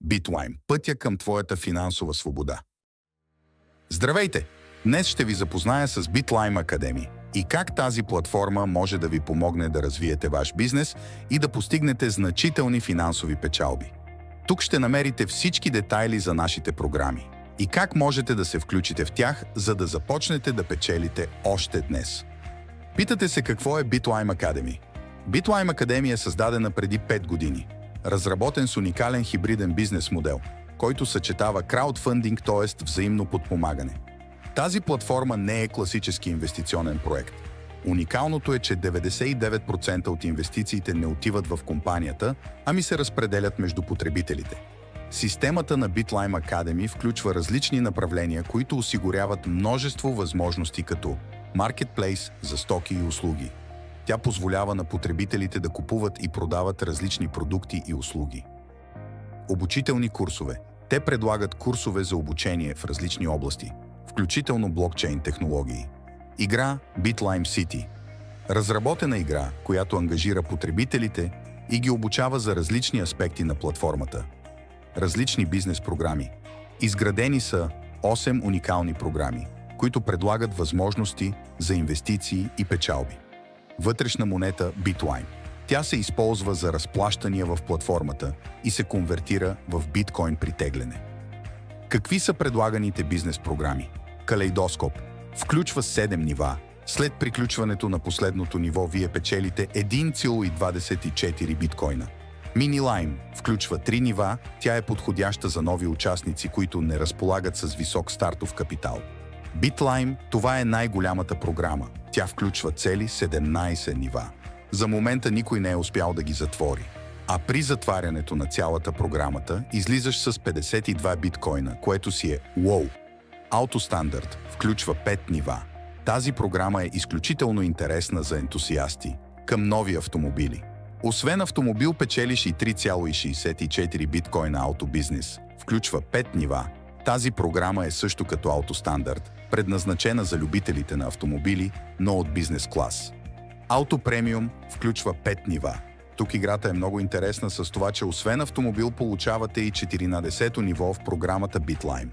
BitLime – пътя към твоята финансова свобода. Здравейте! Днес ще ви запозная с BitLime Academy и как тази платформа може да ви помогне да развиете ваш бизнес и да постигнете значителни финансови печалби. Тук ще намерите всички детайли за нашите програми и как можете да се включите в тях, за да започнете да печелите още днес. Питате се какво е BitLime Academy? BitLime Academy е създадена преди 5 години. Разработен с уникален хибриден бизнес модел, който съчетава краудфандинг, т.е. взаимно подпомагане. Тази платформа не е класически инвестиционен проект. Уникалното е, че 99% от инвестициите не отиват в компанията, ами се разпределят между потребителите. Системата на BitLime Academy включва различни направления, които осигуряват множество възможности като маркетплейс за стоки и услуги. Тя позволява на потребителите да купуват и продават различни продукти и услуги. Обучителни курсове. Те предлагат курсове за обучение в различни области, включително блокчейн технологии. Игра BitLime City. Разработена игра, която ангажира потребителите и ги обучава за различни аспекти на платформата. Различни бизнес програми. Изградени са 8 уникални програми, които предлагат възможности за инвестиции и печалби. Вътрешна монета BitLime. Тя се използва за разплащания в платформата и се конвертира в биткоин при тегляне. Какви са предлаганите бизнес програми? Калейдоскоп. Включва 7 нива. След приключването на последното ниво вие печелите 1,24 биткоина. MiniLime включва 3 нива. Тя е подходяща за нови участници, които не разполагат с висок стартов капитал. BitLime – това е най-голямата програма. Тя включва цели 17 нива. За момента никой не е успял да ги затвори. А при затварянето на цялата програмата излизаш с 52 биткоина, което си е уоу. AutoStandard включва 5 нива. Тази програма е изключително интересна за ентусиасти към нови автомобили. Освен автомобил печелиш и 3,64 биткоина. AutoBusiness включва 5 нива. Тази програма е също като AutoStandard, предназначена за любителите на автомобили, но от бизнес клас. AutoPremium включва 5 нива. Тук играта е много интересна с това, че освен автомобил получавате и 14-то ниво в програмата BitLime.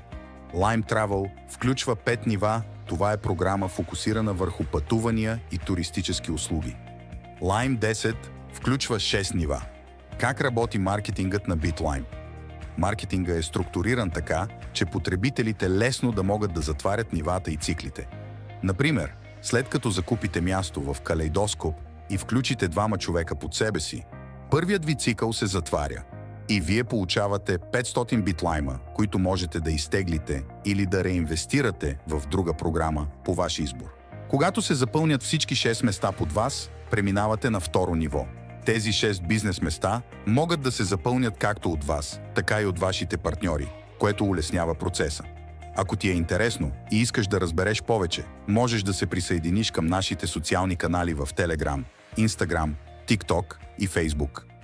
Lime Travel включва 5 нива. Това е програма фокусирана върху пътувания и туристически услуги. Lime 10 включва 6 нива. Как работи маркетингът на BitLime? Маркетинга е структуриран така, че потребителите лесно да могат да затварят нивата и циклите. Например, след като закупите място в Калейдоскоп и включите 2 човека под себе си, първият ви цикъл се затваря и вие получавате 500 битлайма, които можете да изтеглите или да реинвестирате в друга програма по ваш избор. Когато се запълнят всички 6 места под вас, преминавате на второ ниво. Тези 6 бизнес места могат да се запълнят както от вас, така и от вашите партньори, което улеснява процеса. Ако ти е интересно и искаш да разбереш повече, можеш да се присъединиш към нашите социални канали в Telegram, Instagram, TikTok и Facebook.